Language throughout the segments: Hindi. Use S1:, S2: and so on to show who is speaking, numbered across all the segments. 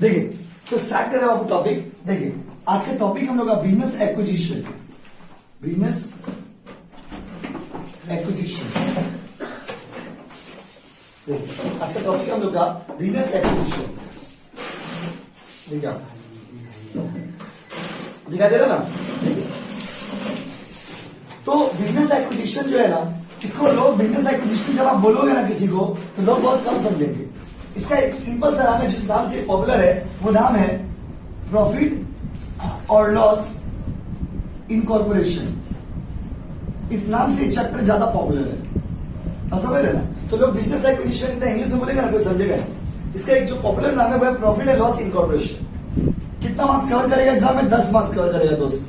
S1: देखिए तो स्टार्ट करें बाबू टॉपिक। देखिए आज का टॉपिक हम लोग का बिजनेस एक्विजिशन। बिजनेस एक्विजिशन आज का टॉपिक हम लोग का बिजनेस एक्विजिशन। देखिए आप दिखा दे रहा ना। तो बिजनेस एक्विजिशन जो है ना, इसको लोग बिजनेस एक्विजिशन जब आप बोलोगे ना किसी को तो लोग बहुत कम समझेंगे। इसका एक सिंपल सा नाम है, जिस नाम से पॉपुलर है वो नाम है प्रॉफिट और लॉस इनकॉर्पोरेशन। इस नाम से चैप्टर ज्यादा पॉपुलर है, समझ रहे ना। तो लोग बिजनेस एक्विजिशन इतना इंग्लिश में बोलेगा ना कोई समझेगा नहीं। इसका एक जो पॉपुलर नाम है वो है प्रॉफिट एंड लॉस इनकॉर्पोरेशन। कितना मार्क्स कवर करेगा एग्जाम में? 10 मार्क्स कवर करेगा दोस्त।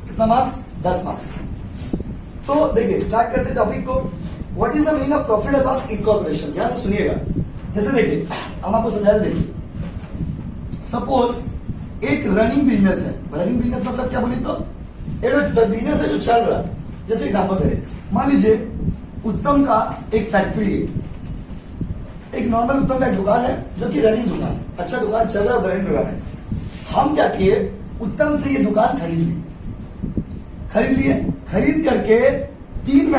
S1: कितना मार्क्स? 10 मार्क्स। तो देखिए स्टार्ट करते टॉपिक को। What is the meaning of profit and loss incorporation? ध्यान से सुनिएगा। जैसे देखिए हम आपको समझा देखिए, सपोज एक रनिंग बिजनेस है। रनिंग बिजनेस मतलब क्या बोली तो बिजनेस है जो चल रहा है। जैसे एग्जांपल करें, मान लीजिए उत्तम का एक फैक्ट्री है, एक नॉर्मल उत्तम का एक दुकान है जो कि रनिंग दुकान है, अच्छा दुकान चल रहा है, रनिंग दुकान है। हम क्या किए, उत्तम से ये दुकान खरीद ली। खरीद करके 3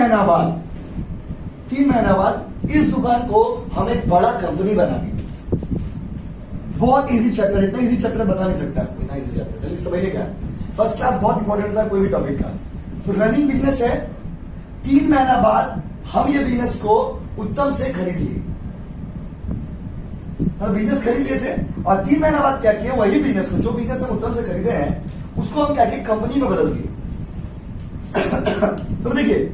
S1: महीना बाद इस दुकान को हम एक बड़ा कंपनी बना दी। बहुत इजी चैप्टर, इतना इजी चैप्टर बता नहीं सकता आपको, इतना इजी चैप्टर लेकिन समझिए क्या फर्स्ट क्लास बहुत इंपॉर्टेंट होता है कोई भी टॉपिक का। तो रनिंग बिजनेस है, 3 महीना बाद हम ये बिजनेस को उत्तम से खरीद लिए। बिजनेस खरीद लिए थे और 3 महीना बाद क्या किया, वही बिजनेस को, जो बिजनेस हम उत्तम से खरीदे हैं, उसको हम क्या किए, कंपनी में बदल दिए। तो देखिए,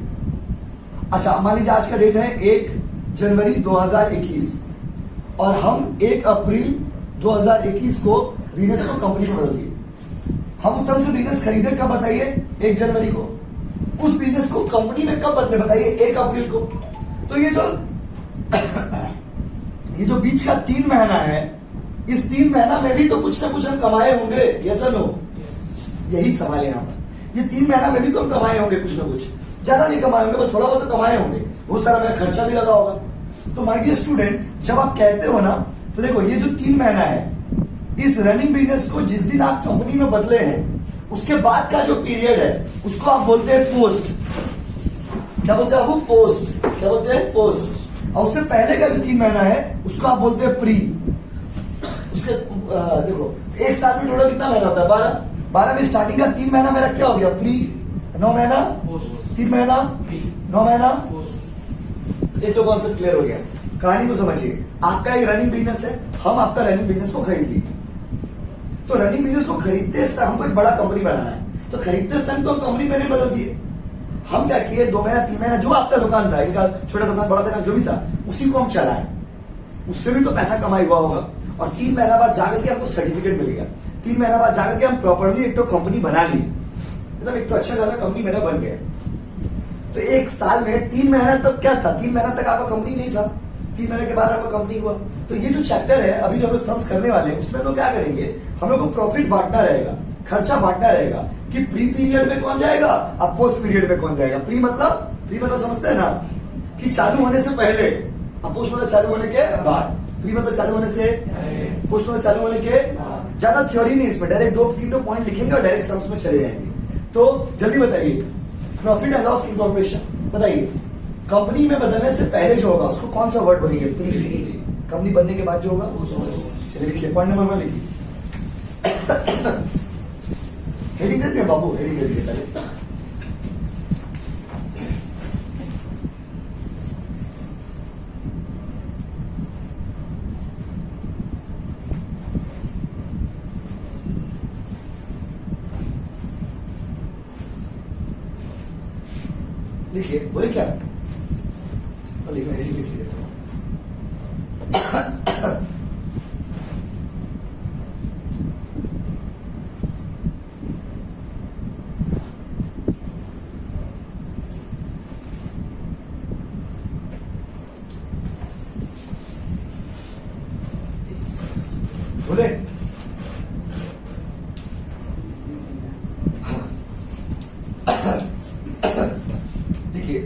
S1: अच्छा मान लीजिए आज का डेट है 1 जनवरी 2021 और हम 1 अप्रैल 2021 को बिजनेस को कंपनी में बदल दिए। हम उत्तम से बिजनेस खरीदे कब बताइए? 1 जनवरी को। उस बिजनेस को कंपनी में कब बदले बताइए? 1 अप्रैल को। तो ये जो बीच का 3 महीना है, इस 3 महीना में भी तो कुछ ना कुछ हम कमाए होंगे, यस और नो? यही सवाल है यहाँ पर। ये 3 महीना में भी तो हम कमाए होंगे कुछ ना कुछ, ज्यादा नहीं कमाए होंगे, बस थोड़ा बहुत तो कमाए होंगे, बहुत सारा मेरा खर्चा भी लगा होगा। तो माय डियर स्टूडेंट, जब आप कहते हो ना, तो देखो ये जो 3 महीना है, इस रनिंग बिजनेस को जिस दिन आप कंपनी में बदले हैं, उसके बाद का जो पीरियड है उसको आप बोलते हैं पोस्ट। क्या बोलते हैं आपको? पोस्ट। क्या बोलते हैं? पोस्ट। और उससे पहले का जो 3 महीना है उसको आप बोलते हैं प्री। उसके देखो एक साल में टोटल कितना महीना होता है? 12 में स्टार्टिंग का 3 महीना मेरा क्या हो गया? प्री। 9 महीना 3 महीना 9 महीना। एक तो कॉन्सेप्ट क्लियर हो गया। कहानी को समझिए, आपका एक रनिंग बिजनेस है, हम आपका रनिंग बिजनेस को खरीद लिए। तो रनिंग बिजनेस को खरीदते समय हमको एक बड़ा कंपनी बनाना है, तो खरीदते समय तो हम कंपनी मैंने बदल दिए। हम क्या किए, 2 महीना 3 महीना जो आपका दुकान था, इनका छोटा दुकान बड़ा दुकान जो भी था, उसी को हम चलाए। उससे भी तो पैसा कमाई हुआ होगा। और 3 महीना बाद जाकर के हमको सर्टिफिकेट मिल गया। 3 महीना बाद जाकर के हम प्रॉपर्ली एक तो कंपनी बना ली, मतलब एक तो अच्छा खासा कंपनी मेरा बन गया। तो 1 साल में 3 महीना तक क्या था? 3 महीना तक आपका कंपनी नहीं था, 3 महीने के बाद आपका कंपनी हुआ। तो ये जो चैप्टर है अभी जो हम लोग सम्स करने वाले हैं, उसमें हम लोग क्या करेंगे, हम लोग को प्रॉफिट बांटना रहेगा, खर्चा बांटना रहेगा कि प्री पीरियड में कौन जाएगा और पोस्ट पीरियड में कौन जाएगा। प्री मतलब समझते हैं ना कि चालू होने से पहले, पोस्ट मतलब चालू होने के बाद। प्री मतलब चालू होने से, पोस्ट मतलब चालू होने के। ज्यादा थ्योरी नहीं इसमें, डायरेक्ट 2-3 पॉइंट लिखेंगे और डायरेक्ट सम्स में चले जाएंगे। तो जल्दी बताइए, प्रॉफिट एंड लॉस इनकॉर्पोरेशन बताइए, कंपनी में बदलने से पहले जो होगा उसको कौन सा वर्ड बनेंगे? प्री। कंपनी बनने के बाद जो होगा, चलिए लिखिए, पॉइंट नंबर 1 लिखिए। हेडिंग देते हैं बाबू, हेडिंग दे दीजिए पहले। लिखिए, बोले क्या लिखना, हेडिंग लिख लीजिए। बोले देखिए,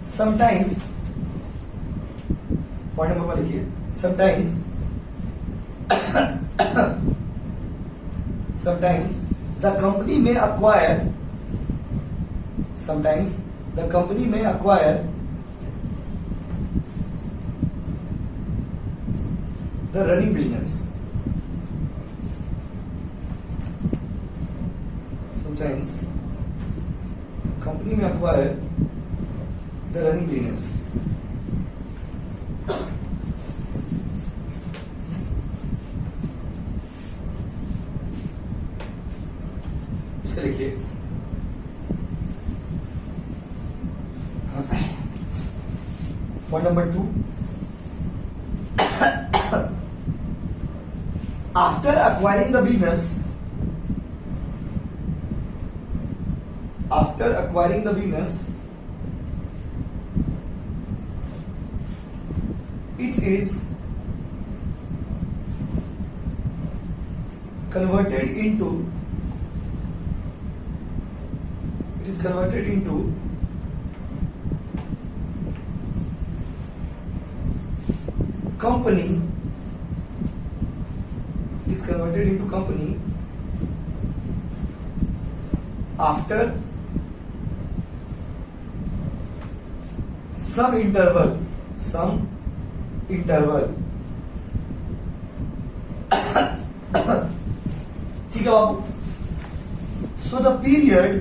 S1: sometimes पॉइंट नंबर 1 लिखिए, समटाइम्स द कंपनी में acquire the running business. Sometimes company may acquire the running business. इसका लिखिए, point number 2, after acquiring the business, it is converted into company. It is converted into company after some interval. ठीक है बाबू. So the period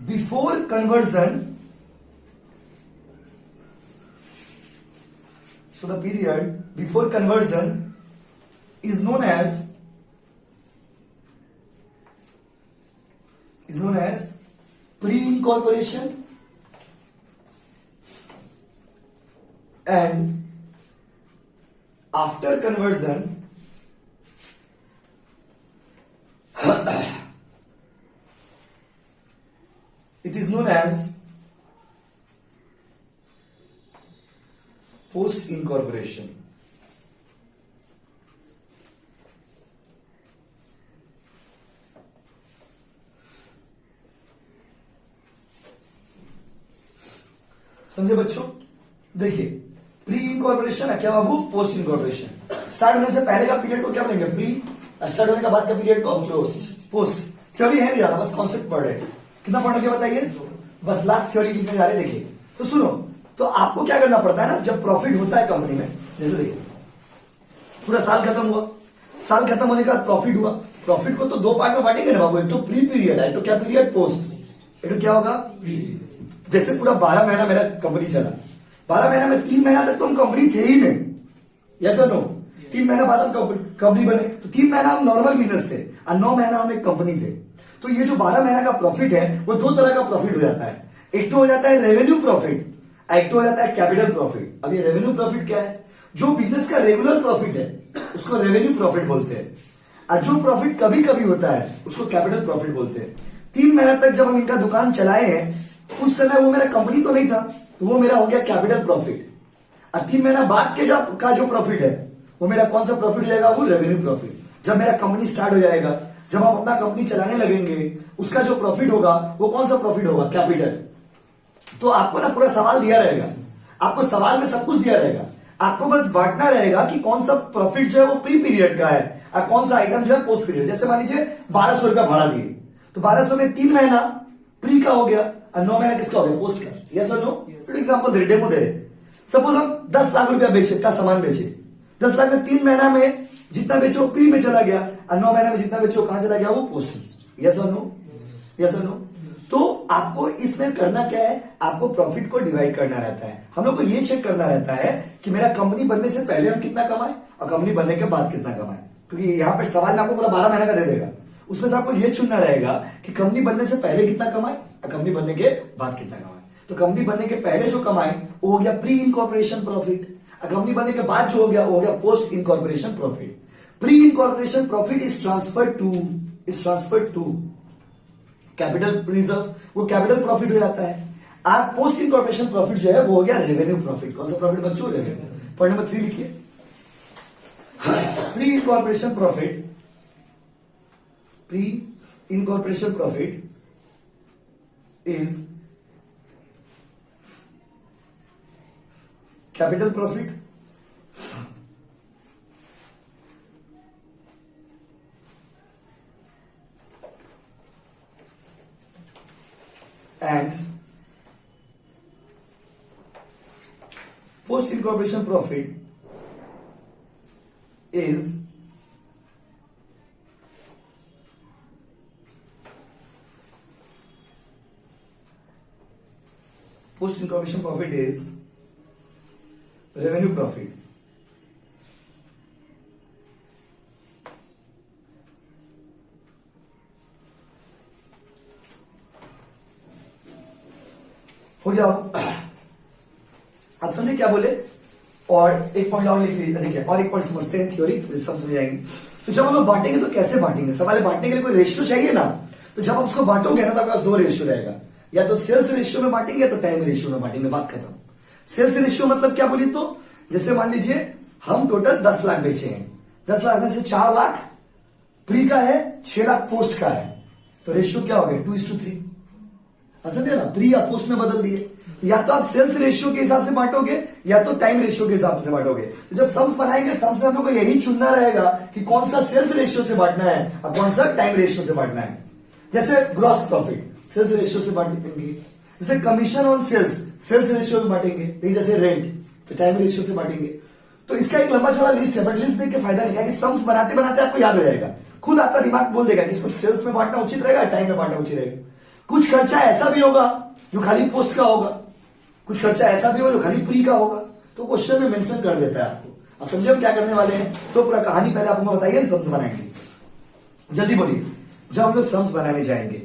S1: before conversion, is known as pre-incorporation, and after conversion it is known as post-incorporation. समझे बच्चों? देखिए, प्री इनकॉर्पोरेशन है क्या बाबू, पोस्ट इनकॉर्पोरेशन. स्टार्ट होने से पहले का पीरियड को क्या बोलेंगे, प्री. स्टार्ट होने के बाद का पीरियड को पोस्ट. थ्योरी है नहीं ज्यादा, बस कॉन्सेप्ट पढ़ रहे. कितना पढ़ के बताइए, बस लास्ट थ्योरी लिखने जा रहे. देखिए तो सुनो, तो आपको क्या करना पड़ता है ना, जब प्रॉफिट होता है कंपनी में, जैसे देखिए पूरा साल खत्म हुआ, साल खत्म होने के बाद प्रॉफिट हुआ. प्रॉफिट को तो दो पार्ट में बांटेंगे ना बाबू, एक तो प्री पीरियड है, एक तो क्या पीरियड, पोस्ट. एक तो क्या होगा, जैसे पूरा 12 महीना मेरा कंपनी चला, 12 महीना में 3 महीना तक तो हम कंपनी थे ही नहीं, यस और नो. 3 महीना बाद हम कंपनी बने, तो 3 महीना हम नॉर्मल बिजनेस थे और 9 महीना हम एक कंपनी थे. तो ये जो 12 महीना का प्रॉफिट है वो दो तरह का प्रॉफिट हो जाता है. एक तो हो जाता है रेवेन्यू प्रॉफिट, एक तो हो जाता है कैपिटल प्रॉफिट. अब ये रेवेन्यू प्रॉफिट क्या है, जो बिजनेस का रेगुलर प्रॉफिट है उसको रेवेन्यू प्रॉफिट बोलते हैं, और जो प्रॉफिट कभी कभी होता है उसको कैपिटल प्रॉफिट बोलते हैं. 3 महीना तक जब हम इनका दुकान चलाए हैं उस समय वो मेरा कंपनी तो नहीं था, तो वो मेरा हो गया कैपिटल प्रॉफिट. और 3 महीना बाद के जब का जो प्रॉफिट है वो मेरा कौन सा प्रॉफिट हो जाएगा, वो रेवेन्यू प्रॉफिट. जब मेरा कंपनी स्टार्ट हो जाएगा, जब हम अपना कंपनी चलाने लगेंगे, उसका जो प्रॉफिट होगा वो कौन सा प्रॉफिट होगा, कैपिटल. तो आपको ना पूरा सवाल दिया रहेगा, आपको सवाल में सब कुछ दिया रहेगा, आपको बस बांटना रहेगा कि कौन सा प्रॉफिट जो है वो प्री पीरियड का है और कौन सा आइटम जो है पोस्ट पीरियड. जैसे मान लीजिए 1200 रुपया भाड़ा दिए, तो 1200 में 3 महीना प्री का हो गया और 9 महीना किसका हो गया, पोस्ट का. यस और नो. फॉर एग्जांपल दे, डेमो दे रहे. सपोज हम 10 लाख रुपया बेचे का सामान बेचे, 10 लाख में 3 महीना में जितना बेचे वो प्री में चला गया और 9 महीना में जितना बेचे वो कहां चला गया, वो पोस्ट. यस और नो. यस और नो. तो आपको इसमें करना क्या है, आपको प्रॉफिट को डिवाइड करना रहता है. हम लोग को ये चेक करना रहता है कि मेरा कंपनी बनने से पहले हम कितना कमाए और कंपनी बनने के बाद कितना कमाए, क्योंकि यहाँ पे सवाल में आपको पूरा 12 महीना का दे देगा. उसमें से आपको ये चुनना रहेगा कि कंपनी बनने से पहले कितना कमाए और कंपनी बनने के बाद कितना कमाए. तो कंपनी बनने के पहले जो कमाए वो हो गया प्री इनकॉर्पोरेशन प्रॉफिट, और कंपनी बनने के बाद जो हो गया वो हो गया post incorporation profit. Pre incorporation profit is transferred to capital reserve, वो कैपिटल प्रॉफिट हो जाता है. आप पोस्ट इनकॉर्पोरेशन प्रॉफिट जो है वो हो गया रेवेन्यू प्रॉफिट. कौन सा प्रॉफिट बच्चों, रेवेन्यू. पॉइंट नंबर 3 लिखिए, pre incorporation profit incorporation profit is capital profit and post incorporation profit is revenue profit. हो गया। आप समझे क्या बोले? और एक पॉइंट और लिख लीजिए, देखिए और एक पॉइंट समझते हैं, थ्योरी फिर सब समझ जाएंगे। तो जब हम लोग बांटेंगे तो कैसे बांटेंगे? सवाल है बांटने के लिए कोई रेशियो चाहिए ना। तो जब आप उसको बांटोगे ना तो आपके पास दो रेशियो रहेगा, या तो सेल्स रेशियो में बांटेंगे या तो टाइम रेशियो में बांटेंगे, बात खत्म। सेल्स रेशियो मतलब क्या बोली? तो जैसे मान लीजिए हम टोटल 10 लाख बेचे हैं, 10 लाख में से 4 लाख प्री का है, 6 लाख पोस्ट का है, तो रेशियो क्या हो गया? 2:3। समझे ना? प्री या पोस्ट में बदल दिए। या तो आप सेल्स रेशियो के हिसाब से बांटोगे या तो टाइम रेशियो के हिसाब से बांटोगे। तो जब सम्स बनाएंगे, सम्स में हम लोग को यही चुनना रहेगा कि कौन सा सेल्स रेशियो से बांटना है और कौन सा टाइम रेशियो से बांटना है। जैसे ग्रॉस प्रॉफिट सेल्स रेशियो से बांटेंगे, जैसे commission on sales sales ratio में बांटेंगे, नहीं जैसे रेंट तो टाइम रेशियो से बांटेंगे। तो इसका एक लंबा चौड़ा लिस्ट है, बट लिस्ट देख के फायदा नहीं है कि सम्स बनाते बनाते आपको याद हो जाएगा, खुद आपका दिमाग बोल देगा कि इसको सेल्स में बांटना उचित रहेगा, टाइम में बांटना उचित रहेगा। कुछ खर्चा ऐसा भी होगा जो खाली पोस्ट का होगा, कुछ खर्चा ऐसा भी होगा जो खाली प्री का होगा, तो क्वेश्चन में मेंशन कर देता है आपको। अब समझे हम क्या करने वाले हैं? तो पूरा कहानी पहले आपको मैं बताइए, हम सम्स बनाएंगे। जल्दी बोलिए। जब हम लोग सम्स बनाने जाएंगे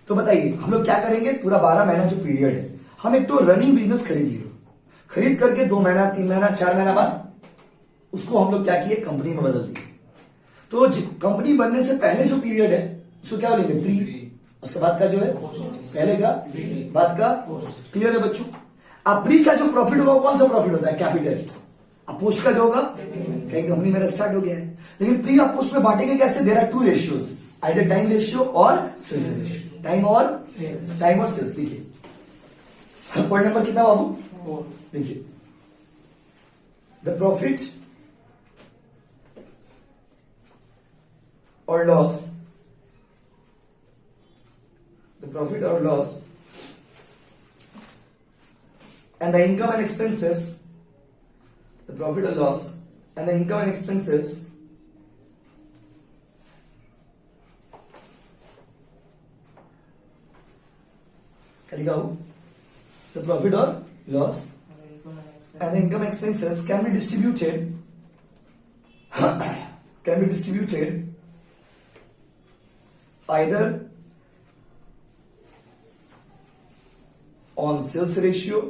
S1: तो बताइए हम लोग क्या करेंगे? पूरा 12 महीना जो पीरियड है, हम एक तो रनिंग बिजनेस खरीद लिए, खरीद करके 2 महीना 3 महीना 4 महीना बाद उसको हम लोग क्या किए? कंपनी में बदल दिए। तो कंपनी बनने से पहले जो पीरियड है उसको क्या बोलेंगे? प्री। उसके बाद का जो है पहले का, बाद का। क्लियर है बच्चों? अब प्री का जो प्रॉफिट होगा कौन सा प्रॉफिट होता है? कैपिटल। अब पोस्ट का जो होगा, कहीं कंपनी मेरा स्टार्ट हो गया है, लेकिन प्री और पोस्ट में बांटेंगे कैसे? There are 2 ratios, either time ratio और सेल्स रेशियो। टाइम और सेल्स। देखिए पॉइंट नंबर कितना बाबू? देखिए द प्रॉफिट और loss, the profit or loss and the income and expenses, the profit or loss and the income and expenses क्या लिखा हो? The profit or loss and the income and expenses can be distributed either on sales ratio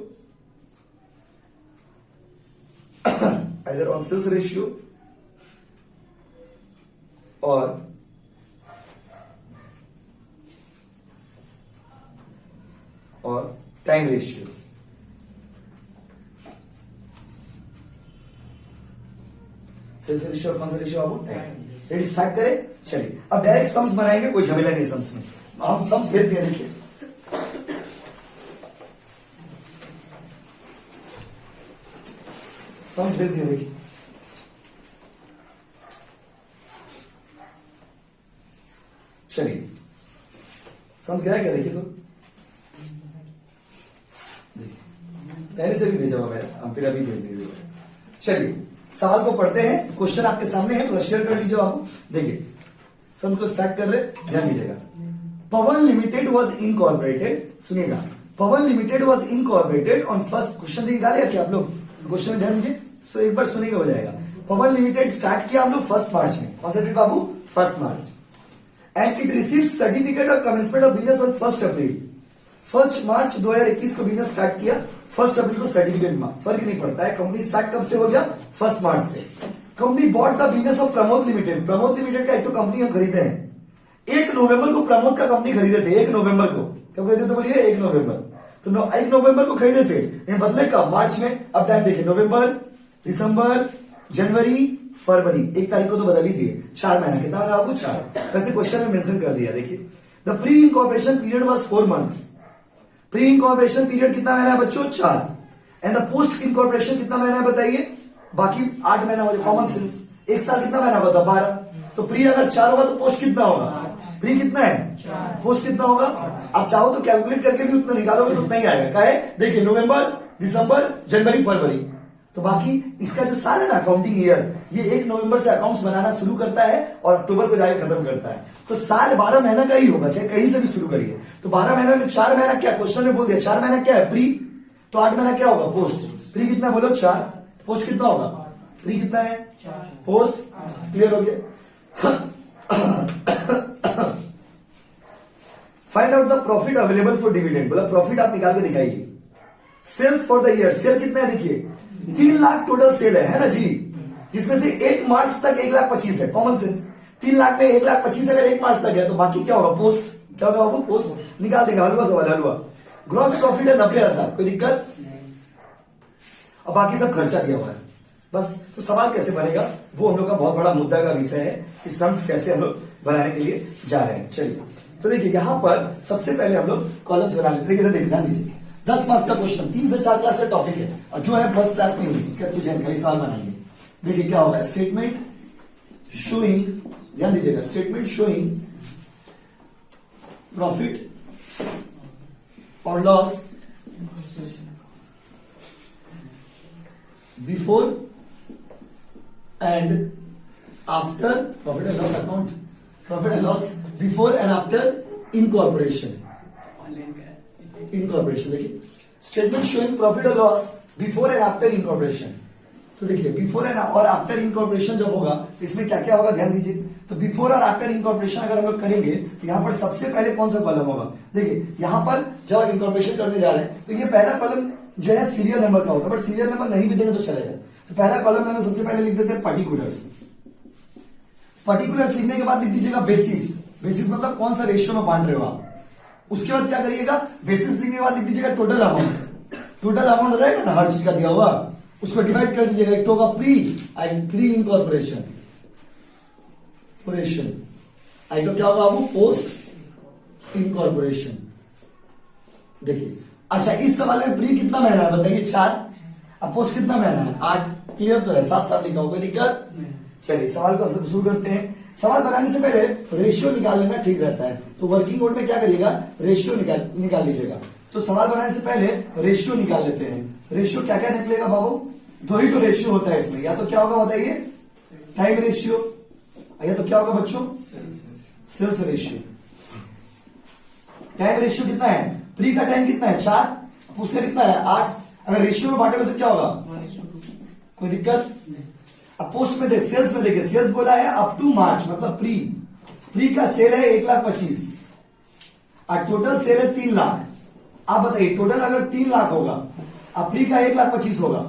S1: or time ratio. Sales ratio और कौन सा रेशियो? आपको टाइम। रेडी, स्टार्ट करें? चलिए अब डायरेक्ट सम्स बनाएंगे, कोई झमेला नहीं सम्स में। हम सम्स भेज दिए, देखिए सम्स भेज दिए, देखिए चलिए सम्स गया क्या? देखिए तो देखिए पहले से भी भेजा हुआ मैंने, हम फिर अभी भेज दिए। चलिए सवाल को पढ़ते हैं, क्वेश्चन आपके सामने है, तो शेयर कर लीजिए आप। देखिए सम्स को स्टार्ट कर रहे, ध्यान दीजिएगा। पवन लिमिटेड वॉज इनकॉर्पोरेटेड, सुनिएगा, Pawan limited was incorporated on first, question निकाले क्या आप लोग? क्वेश्चन में ध्यान दीजिए, सो एक बार सुनेंगे हो जाएगा। पवन लिमिटेड स्टार्ट किया हम लोग 1 मार्च में, कौन सा डेट बाबू? 1 March. And it receive certificate of commencement of business on 1 April. 1 March 2021 को बिजनेस स्टार्ट किया, 1 अप्रैल को सर्टिफिकेट में, फर्क नहीं पड़ता है। कंपनी स्टार्ट कब से हो गया? 1 मार्च से। Company bought the business of Pramod limited, Pramod limited का एक तो कंपनी हम खरीदे हैं 1 नवंबर को, प्रमोद का कंपनी खरीदे थे 1 नवंबर को। कब खरीदे थे बोलिए? 1 नवंबर। तो 1 नवंबर को खरीदे थे, बदले कब? मार्च में। अब टाइम देखिए, नवंबर, दिसंबर, जनवरी, फरवरी, 1 तारीख को तो बदल ही थी, 4 महीना, कितना महीना आपको 4। वैसे क्वेश्चन में मेंशन कर दिया, देखिए the pre incorporation period was 4 months. Pre incorporation period कितना महीना है बच्चों, 4। एंड द पोस्ट इनकॉर्पोरेशन कितना महीना है बताइए, बाकी 8 महीना हो जाए, कॉमन सेंस। 1 साल कितना महीना होगा, 12। तो प्री अगर 4 होगा तो पोस्ट कितना होगा, प्री कितना है, पोस्ट कितना होगा। आप चाहो तो कैलकुलेट करके भी उतना निकालोगे तो उतना ही आएगा। क्या है, देखिए नवंबर, दिसंबर, जनवरी, फरवरी, तो बाकी इसका जो साल है ना, अकाउंटिंग ईयर, ये 1 नवंबर से अकाउंट्स बनाना शुरू करता है और अक्टूबर को जाके खत्म करता है। तो साल 12 महीना का ही होगा, चाहे कहीं से भी शुरू करिए। तो 12 महीना में 4 महीना क्या, क्वेश्चन में बोल दिया 4 महीना क्या है, प्री, तो 8 महीना क्या होगा, पोस्ट। प्री कितना बोलो, 4, पोस्ट कितना होगा, प्री कितना है, पोस्ट। क्लियर हो गया। Find out the profit available for dividend, बोला प्रॉफिट आप निकाल के दिखाइए। Sales for the year, sale कितना है देखिए, 3 लाख टोटल सेल है ना जी, जिसमें से 1 मार्च तक 1,25,000 है, कॉमन सेंस। 3 लाख में 1,25,000 अगर 1 मार्च तक है तो बाकी क्या होगा, पोस्ट। क्या होगा वो, पोस्ट निकाल देगा, हलवा सवाल हलवा। ग्रॉस प्रॉफिट है 90,000, कोई दिक्कत, और बाकी सब खर्चा दिया हुआ है बस। तो सवाल कैसे बनेगा वो हम लोग का बहुत बड़ा मुद्दा का विषय है कि सम्स कैसे हम लोग बनाने के लिए जा रहे हैं। चलिए तो देखिए यहां पर सबसे पहले हम लोग कॉलम्स बना लेते हैं। देखिए ध्यान दीजिए, 10 मार्क्स का क्वेश्चन, 3 से 4 क्लास का टॉपिक है, और जो है फर्स्ट क्लास में हुई उसके कुछ जानकारी सवाल बनाएंगे। देखिए क्या होगा, स्टेटमेंट शोइंग, ध्यान दीजिएगा, स्टेटमेंट शोइंग प्रॉफिट और loss before and after, profit and loss account, profit and loss before and after incorporation. Incorporation देखिए, स्टेटमेंट शोइंग प्रॉफिट और loss before and after incorporation. तो देखिए बिफोर एंड और आफ्टर इनकॉर्पोरेशन जब होगा तो इसमें क्या क्या होगा, ध्यान दीजिए। तो बिफोर और आफ्टर इनकॉर्पोरेशन अगर हम लोग करेंगे तो यहां पर सबसे पहले कौन सा कॉलम होगा, देखिए यहां पर जब आप इनकॉर्पोरेशन करने जा रहे हैं तो ये पहला कॉलम जो है सीरियल नंबर का होता है, बट सीरियल नंबर नहीं भी देंगे तो चलेगा। तो पहला कॉलम में सबसे पहले लिख देते हैं पर्टिकुलर्स। पर्टिकुलर्स लिखने के बाद लिख दीजिएगा बेसिस। बेसिस मतलब कौन सा रेशियो में बांट रहे हो आप। उसके बाद क्या करिएगा, बेसिस लिखने के बाद लिख दीजिएगा टोटल अमाउंट। टोटल अमाउंट रहेगा ना हर चीज का दिया हुआ, उसको डिवाइड कर दीजिएगा। एक तो होगा प्री इनकॉर्पोरेशन, आई तो क्या होगा वो पोस्ट इनकॉर्पोरेशन। देखिए अच्छा, इस सवाल में प्री कितना महीना है बताइए, 4, अब पोस्ट कितना महीना है, 8। क्लियर तो है, साफ साफ लिखा हो, कोई दिक्कत। चलिए सवाल को शुरू करते हैं। सवाल बनाने से पहले रेशियो निकाल लेना ठीक रहता है, तो वर्किंग नोट में क्या करिएगा, रेशियो निकाल लीजिएगा। तो सवाल बनाने से पहले रेशियो निकाल लेते हैं। रेशियो क्या क्या निकलेगा बाबू, 2 ही तो रेशियो होता है इसमें, या तो क्या होगा बताइए, टाइम रेशियो, या तो क्या होगा बच्चों, सेल्स रेशियो। टाइम रेशियो कितना है, प्री का टाइम कितना है 4, उसका कितना है 8। अगर रेशियो में बांटेगा तो क्या होगा, कोई दिक्कत। अब पोस्ट में सेल्स में देखिए, सेल्स बोला है अप टू मार्च, मतलब प्री का सेल है 1,25,000 और टोटल सेल है 3 लाख। आप बताइए टोटल अगर 3 लाख होगा अब प्री का 1,25,000 होगा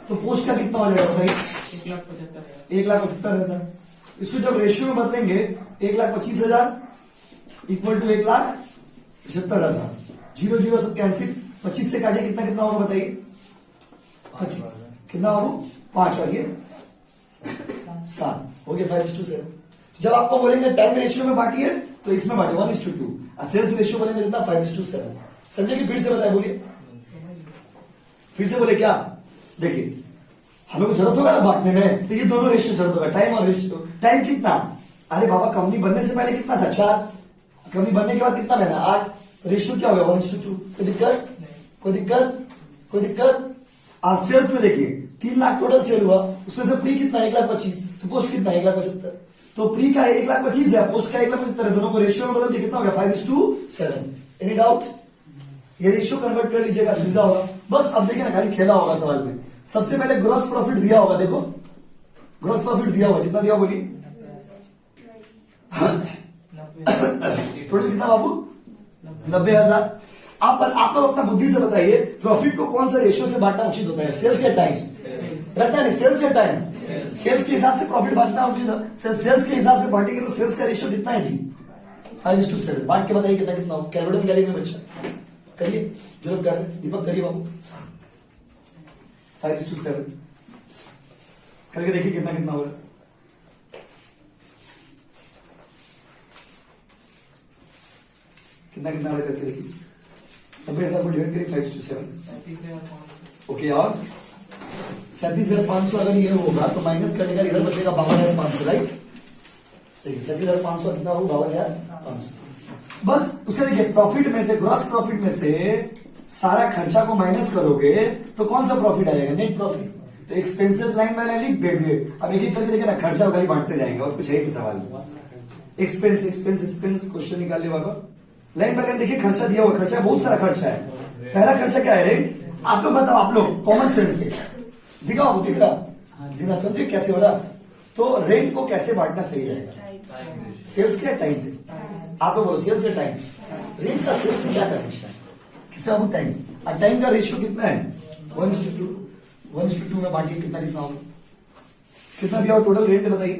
S1: तो पोस्ट का कितना हो जाएगा बताइए, 1,75,000। इसको जब रेशियो में बदलेंगे 1,25,000 इक्वल टू 1,75,000, 0 0 सब कैंसिल, 25 से काटिए कितना कितना होगा बताइए, 25 कितना होगा 5 और ये 7 हो गया 5:7। जब आपको बोलेंगे टाइम रेशियो में बांटिए तो इसमें बांटिए 1:2, और सेल्स रेशियो बोलेंगे कितना 5:7। समझे कि फिर से बताए, बोलिए फिर से बोले क्या। देखिए हम लोग को जरूरत होगा ना बांटने में, तो ये दोनों रेशियो जरूरत होगा, टाइम और रेशियो। टाइम कितना, अरे बाबा कंपनी बनने से पहले कितना था 4, कंपनी बनने के बाद कितना रहना 8, रेशियो क्या होगा 1:2। कोई दिक्कत, कोई दिक्कत, कोई दिक्कत। आप सेल्स में देखिए 3 लाख टोटल सेल हुआ, उसमें से प्री कितना 1,25,000, तो पोस्ट कितना 1,75,000। तो प्री का 1,25,000 है, पोस्ट का 1,75,000 है, दोनों को रेशियो में बदल दिया कितना हो गया 5:7। एनी डाउट, ये रेशियो कन्वर्ट कर लीजिएगा, सुविधा होगा। बस अब देखिए ना, खाली खेला होगा सवाल में। सबसे पहले ग्रॉस प्रॉफिट दिया होगा, देखो ग्रॉस प्रॉफिट दिया होगा, कितना दिया होगा बोलिए, टोटल कितना बाबू 90,000। आप लोग अपना बुद्धि से बताइए प्रॉफिट को कौन सा रेशियो से बांटना उचित होता है, सेल्स या टाइम, रखना नहीं सेल्स या टाइम, सेल्स के हिसाब से प्रॉफिट बांटना उचित है। सेल्स के हिसाब से बांटेंगे तो सेल्स का रेशियो कितना है जी 5:7। बांट के बताइए कितना कितना हो, कैलकुलेटर निकालिए बच्चा, करिए जो लोग कर रहे हैं, दीपक करिए बाबू 5:7। करके देखिए कितना कितना होगा। कितना कितना होगा करके देखिए। 90,000 को डिवाइड करिए 5 to 7। ओके, और 37,500 अगर ये होगा तो माइनस करने का इधर बचेगा 52,500, राइट। देखिए 37,500 कितना होगा, 52,500। बस उसे देखिए, प्रॉफिट में से, ग्रॉस प्रॉफिट में से सारा खर्चा को माइनस करोगे तो कौन सा प्रॉफिट आएगा, नेट प्रॉफिट। तो एक्सपेंसेस लाइन मैंने लिख देंगे। अब एक एक करके देखिए ना, खर्चा खाली बांटते जाएंगे और कुछ है नहीं सवाल। एक्सपेंस एक्सपेंस एक्सपेंस, क्वेश्चन निकाल ले बाबा। लाइन बाय लाइन देखिए, खर्चा दिया हुआ, खर्चा बहुत सारा खर्चा है। पहला खर्चा क्या है, रेंट। आप लोग बताओ, आप लोग कॉमन सेंस से दिखाओ, वो दिख रहा, जीना समझे कैसे हो रहा। तो रेंट को कैसे बांटना सही रहेगा, सेल्स के टाइम से। आप लोग बोलो सेल्स के टाइम। रेंट का सेल्स से क्या कनेक्शन, किससे आपको टाइम। और टाइम का रेशियो कितना है, 1:2। 1:2 में बांटिए, कितना कितना होगा, कितना दिया हो टोटल रेंट बताइए।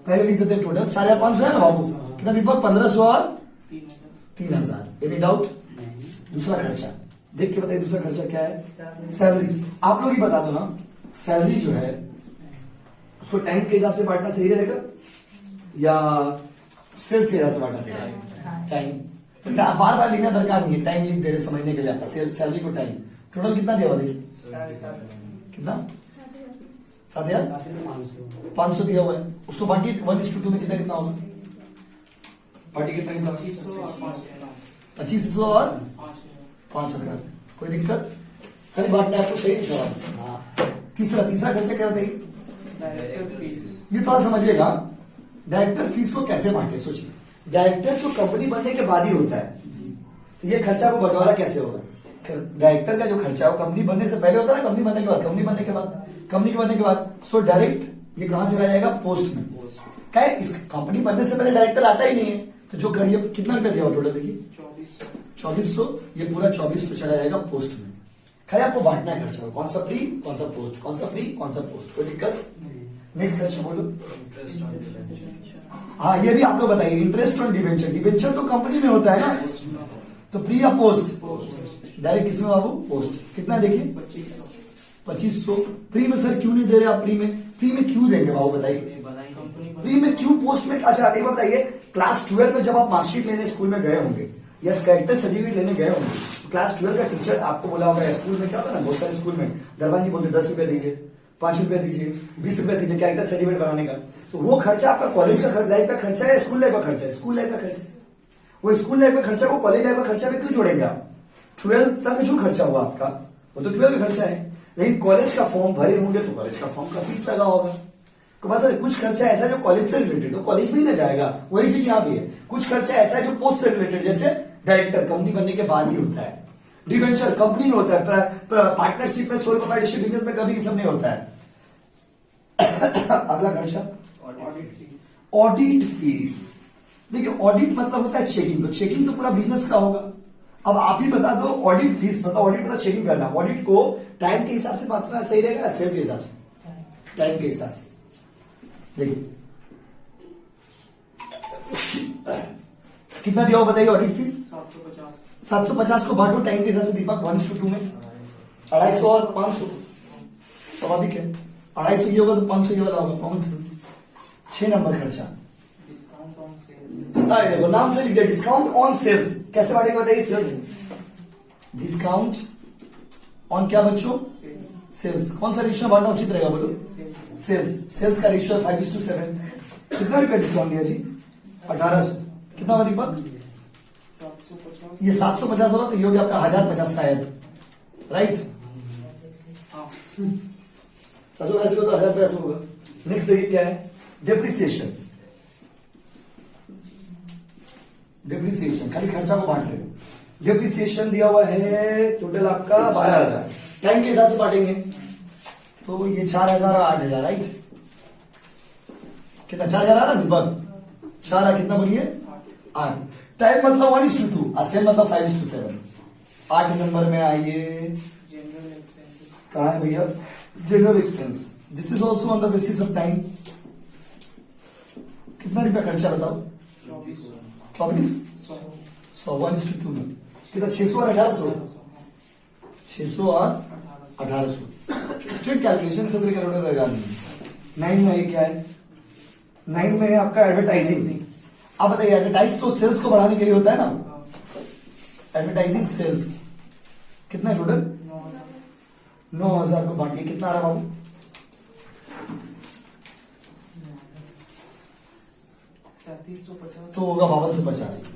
S1: पहले लिख देते हैं टोटल 4,500 है ना बाबू, कितना दीपक, 1,500 और 3,000। Any doubt. दूसरा खर्चा देख के बताइए, दूसरा खर्चा क्या है, सैलरी। आप लोग ही बता दो ना, सैलरी जो है उसको टाइम के हिसाब से बांटना सही रहेगा या सेल्स के हिसाब से बांटना सही रहेगा, टाइम। तो बार बार लिखना दरकार नहीं है, टाइम लिख दे रहे समझने के लिए आपका, सैलरी को टाइम। टोटल कितना दिया हुआ देखिए, कितना 7,500 दिया हुआ है। उसको बांटिए 1:2 में, कितना कितना होगा, बांटिए कितना कितना, 2,500 और 5,000। कोई दिक्कत, खाली बांटना आपको सही सवाल। तीसरा खर्चा क्या बताइए, ये थोड़ा समझिएगा। डायरेक्टर फीस को कैसे बांटे, सोचिए। डायरेक्टर तो कंपनी बनने के बाद ही होता है, तो ये खर्चा को बंटवारा कैसे होगा। डायरेक्टर का जो खर्चा है वो कंपनी बनने से पहले होता है, कंपनी बनने के बाद, कंपनी बनने के बाद सो डायरेक्ट ये कहां चला जाएगा, पोस्ट में। क्या है, इस कंपनी बनने से पहले डायरेक्टर आता ही नहीं है, तो जो करिए कितना रुपया दिया टोटल देखिए, 2400। ये पूरा 2400 चला जाएगा पोस्ट में। खाली आपको बांटना है खर्चा, कौन सा फ्री कौन सा पोस्ट, कौन सा फ्री कौन सा पोस्ट। कोई दिक्कत। नेक्स्ट खर्चा बोलो। हाँ, ये भी आप लोग बताइए, इंटरेस्ट ऑन डिवेंचर। डिवेंचर तो कंपनी में होता है ना, तो प्री या पोस्ट, डायरेक्ट किसमें बाबू, पोस्ट। कितना देखिए 2500। प्री में सर क्यों नहीं दे रहे आप, प्री में क्यों देंगे बाबू बताइए, प्री में क्यों, पोस्ट में। अच्छा एक बताइए, क्लास 12 में जब आप मार्कशीट लेने स्कूल में गए होंगे या कैरेक्टर सर्टिफिकेट लेने गए होंगे, तो क्लास 12 का टीचर आपको बोला होगा, स्कूल में क्या होता है ना, बहुत सारे स्कूल में दरबान जी बोलते 10 रुपए दीजिए, 5 रुपए दीजिए, 20 रुपए दीजिए कैरेक्टर सर्टिफिकेट बनाने का। तो वो खर्चा आपका कॉलेज का लाइफ का खर्चा है, स्कूल लाइफ का खर्चा है, स्कूल लाइफ का खर्चा है। वो स्कूल लाइफ का खर्चा को कॉलेज लाइफ का खर्चा में क्यों जोड़ेंगे आप। 12 तक जो खर्चा हुआ आपका वो तो 12 का खर्चा है, लेकिन कॉलेज का फॉर्म भरे होंगे तो कॉलेज का फॉर्म का फीस लगा होगा। तो मतलब कुछ खर्चा ऐसा है जो कॉलेज से रिलेटेड, तो कॉलेज में ही ना जाएगा, वही चीज यहाँ भी है। कुछ खर्चा ऐसा है जो पोस्ट से रिलेटेड, जैसे डायरेक्टर कंपनी बनने के बाद ही होता है, डिवेंचर कंपनी में होता है, पार्टनरशिप में, सोल प्रोप्राइटरशिप बिजनेस में कभी सब नहीं होता है। अगला खर्चा ऑडिट फीस। देखिए ऑडिट मतलब होता है चेकिंग, तो चेकिंग तो पूरा बिजनेस का होगा। अब आप ही बता दो ऑडिट फीस मतलब, ऑडिट मतलब चेकिंग करना, ऑडिट को टाइम के हिसाब से बांटना सही रहेगा, सेल के हिसाब से, टाइम के हिसाब से। देखिए कितना दिया हो बताइए ऑडिट फीस, 750 को बांटो टाइम के हिसाब से दीपक, 1:2 में 250 और 500 स्वाभाविक है। 250 ये होगा तो 500 ये वाला होगा, कॉमन सेंस। 6 नंबर खर्चा, देखो नाम से लिख दिया, डिस्काउंट ऑन सेल्स। कैसे बांटेंगे बताइए, सेल्स डिस्काउंट ऑन क्या बच्चों, सेल्स। कौन सा रेशियो बांटना उचित रहेगा बोलो, सेल्स का रेशियो 5:7। कितना रुपया डिस्काउंट दिया जी, 1800। कितना हुआ दीपक, ये 750 होगा तो ये हो गया आपका 1050 शायद, राइट। 750 को तो 1050 होगा। नेक्स्ट देखिए क्या है, डेप्रिसिएशन। डेप्रिसिएशन खाली खर्चा को बांट रहे हो। डेप्रिसिएशन दिया हुआ है टोटल आपका 12,000, टाइम के हिसाब से बांटेंगे तो ये 4,000 और 8,000, राइट। कितना 4,000 आ रहा दीपक, 4 कितना बोलिए 8। टाइम मतलब 1:2 और सेल मतलब 5:7। 8 नंबर में आइए, कहा है भैया, general expense. This is also on the basis of time. कितना रुपया खर्चा बताओ, 24 100 1:2 में कितना, 600 और 1800, 600 और 1800, स्ट्रिक्ट कैलकुलेशन से कैलकुलेटर लगा दी। 9 में ये क्या है? 9 में है आपका एडवर्टाइजिंग। अब बताइए एडवर्टाइज तो सेल्स को बढ़ाने के लिए होता है ना, एडवर्टाइजिंग सेल्स कितना है टोटल? 9,000 को बांटिए, कितना आ रहा बाबू?
S2: 3750
S1: तो होगा 5250।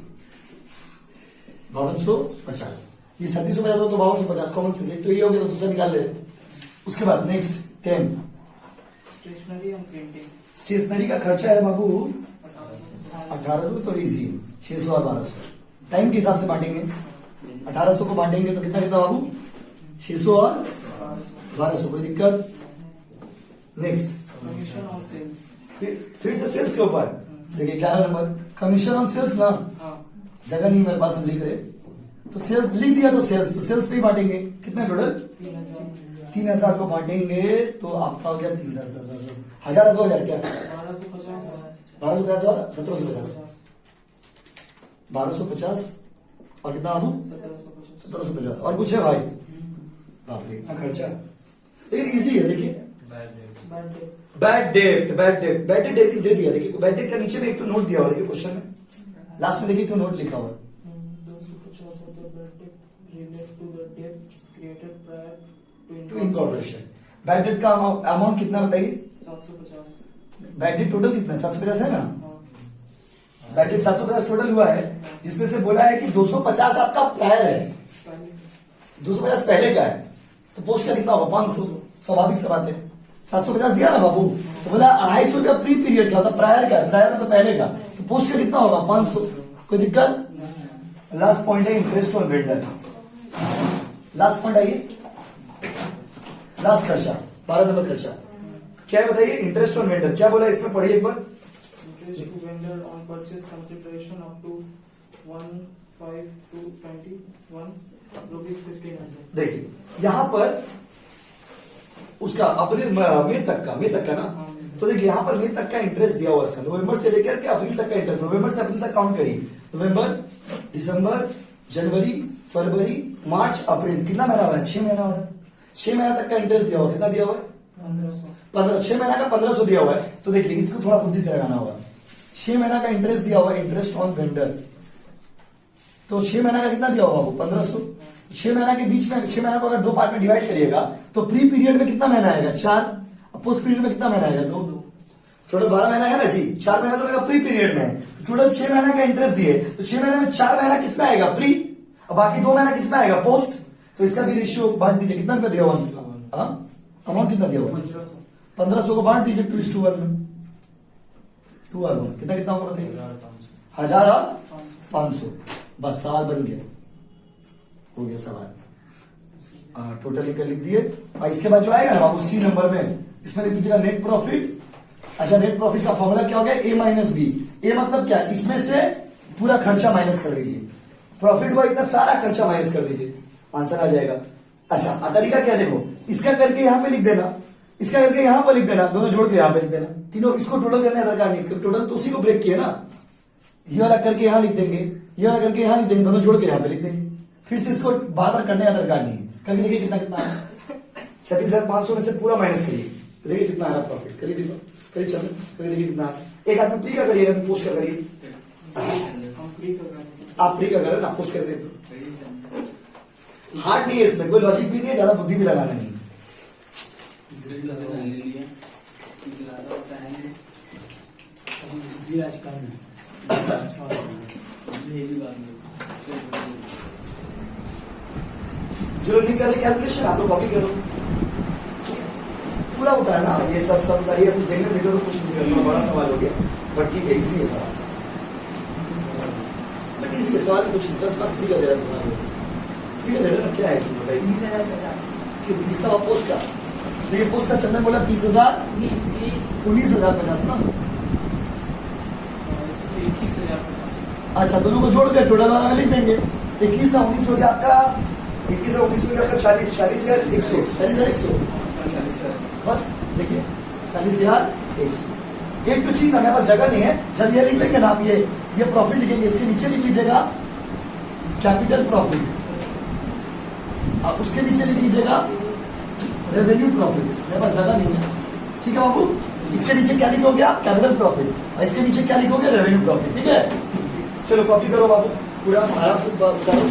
S1: 5250 ये 3750 हो तो 5250 कॉमन से एक तो ये हो गया, तो दूसरा निकाल ले। उसके बाद next 10
S2: stationery and printing
S1: stationery का खर्चा है बाबू 1800, तो इजी 600 और 1200 टाइम के हिसाब से बांटेंगे। 1800 को बांटेंगे तो कितना कितना बाबू? 600 और 1200, कोई दिक्कत? Next
S2: commission on sales.
S1: फिर से सेल्स के ऊपर देखिए 11 नंबर कमीशन ऑन सेल्स ना,
S2: हाँ
S1: जगह नहीं मेरे पास, हम लिख रहे तो सेल्स लिख दिया, तो सेल्स पे ही बांटेंगे। कितना टोटल? 3000 को बांटेंगे तो आपका हो गया 3 10 10 10 हजार 2000 क्या
S2: 1250
S1: 1250 और 1750 1250 और कितना बाबू? 1750 और कुछ है भाई? बाप रे इतना खर्चा, लेकिन इजी है। देखिए बैड डेट दे दिया। देखिए बैड डेट का नीचे में एक तो नोट दिया हुआ, देखिए क्वेश्चन में लास्ट में देखिए तो नोट लिखा हुआ है
S2: 250 of the bad debt relate to the debt created prior
S1: to incorporation. Bad debt का अमाउंट कितना बताइए?
S2: 750।
S1: बैड डेट टोटल कितना? 750 है ना?
S2: हाँ
S1: बैड डेट 750 टोटल हुआ है, जिसमें से बोला है कि 250 आपका प्रायर है, 250 पहले का है, तो पोस्ट का कितना होगा? 500। स्वाभाविक सी बात है, 750 दिया ना बाबू, तो बोला 250 रुपया प्री पीरियड का था, प्रायर का है, प्रायर मतलब पहले का, तो पोस्ट का कितना होगा? 500। कोई दिक्कत? लास्ट पॉइंट है interest on vendor. Last point आइए, लास्ट खर्चा 12 नंबर खर्चा क्या है बताइए? Interest on vendor. क्या बोला इसमें, पढ़िए एक बार।
S2: Interest to vendor on purchase consideration up to 1,521 rupees 1500।
S1: देखिए यहां पर उसका अप्रैल मई तक का ना, तो देखिए यहाँ पर मई तक का इंटरेस्ट दिया हुआ उसका, नवंबर से लेकर के अप्रैल तक का इंटरेस्ट, नवंबर से अप्रैल तक काउंट करिए, नवंबर दिसंबर जनवरी फरवरी मार्च अप्रैल, कितना महीना हो रहा है? 6 महीना हो रहा है। 6 महीना तक का इंटरेस्ट दिया हुआ, कितना दिया हुआ है? 15। 6 महीना का 1500 दिया हुआ है, तो देखिए इसको थोड़ा बुद्धि से लगाना होगा। 6 महीना का इंटरेस्ट दिया हुआ है, इंटरेस्ट ऑन वेंडर, तो 6 महीना का कितना दिया होगा वो? 1500। 6 महीना के बीच में 6 महीना को अगर 2 पार्ट में डिवाइड करिएगा तो प्री पीरियड में कितना महीना आएगा? 4। पोस्ट पीरियड में कितना महीना आएगा? 2। टोटल 12 महीना है ना जी, 4 महीना तो मेरा प्री पीरियड में है, तो टोटल 6 महीना का इंटरेस्ट दिए, तो 6 महीने में 4 महीना किसमें आएगा? प्री, और बाकी 2 महीना किसमें आएगा? पोस्ट। तो इसका भी रेशियो बांट दीजिए, कितना रुपया दिया हुआ? अमाउंट कितना दिया हुआ? 1500 को बांट दीजिए 2:1 में, 2:1 कितना कितना होगा बताइए? 1000 और 500। बस सवाल बन गया, हो गया सवाल। टोटल इनका लिख दिए, और इसके बाद जो आएगा ना बाबू सी नंबर में, इसमें लिख दीजिएगा नेट प्रॉफिट। अच्छा नेट प्रॉफिट का फॉर्मूला क्या हो गया? ए माइनस बी। ए मतलब क्या? इसमें से पूरा खर्चा माइनस कर दीजिए, प्रॉफिट हुआ इतना सारा खर्चा माइनस कर दीजिए, आंसर आ जाएगा। अच्छा तरीका क्या देखो, इसका करके यहां पे लिख देना, इसका करके यहां पर लिख देना, दोनों जोड़ के यहां पे लिख देना, तीनों इसको टोटल करने दरकार नहीं, टोटल तो उसी को ब्रेक किया ना, ये वाला करके यहां लिख देंगे, ये वाला करके यहां लिख देंगे, दोनों जोड़ के यहां पे लिख देंगे, फिर से इसको बार बार करने का दरकार नहीं है। करके देखिए कितना कितना है, 37,500 में से पूरा माइनस करिए, देखिए कितना आ रहा प्रॉफिट। करिए देखो, करिए चलो, करिए देखिए कितना है। एक हाथ में प्री का करिएगा, पोस्ट का करिए, आप प्री का करें ना, पोस्ट कर देते हार्ड नहीं है, इसमें कोई लॉजिक भी नहीं है, ज्यादा बुद्धि भी लगाना नहीं। जो नहीं कर रहे कैलकुलेशन आप लोग कॉपी करो, पूरा होता है ना ये सब उतारिए, कुछ देखने देखो तो कुछ नहीं करना, बड़ा सवाल हो गया, बट ठीक है इजी है सवाल, बट इजी है सवाल, कुछ 10 मार्क्स फ्री का दे रहा है, फ्री का दे रहा है। क्या है इसमें बताइए? 30,050 का पोस्ट का, देखिए पोस्ट का चंदन बोला 30,000 19,050 ना,
S2: 21,050।
S1: अच्छा दोनों को जोड़ के टोटल वाला में लिख देंगे, 21 और 19 हो गया आपका, 21 और 19 हो गया आपका 40 40,100 40,100 बस देखिए 40,100। एक तो चीज ना मेरे पास जगह नहीं है, जब ये लिख लेंगे ना आप, ये प्रॉफिट लिखेंगे, इसके नीचे लिख लीजिएगा कैपिटल प्रॉफिट, अब उसके नीचे लिख लीजिएगा रेवेन्यू प्रॉफिट, मेरे पास जगह नहीं है, ठीक है बाबू। इसके नीचे क्या लिखोगे आप, कैपिटल प्रॉफिट, और इसके नीचे क्या लिखोगे, रेवेन्यू प्रॉफिट, ठीक है। चलो कॉपी करो बाबू, पूरा आराम से करो।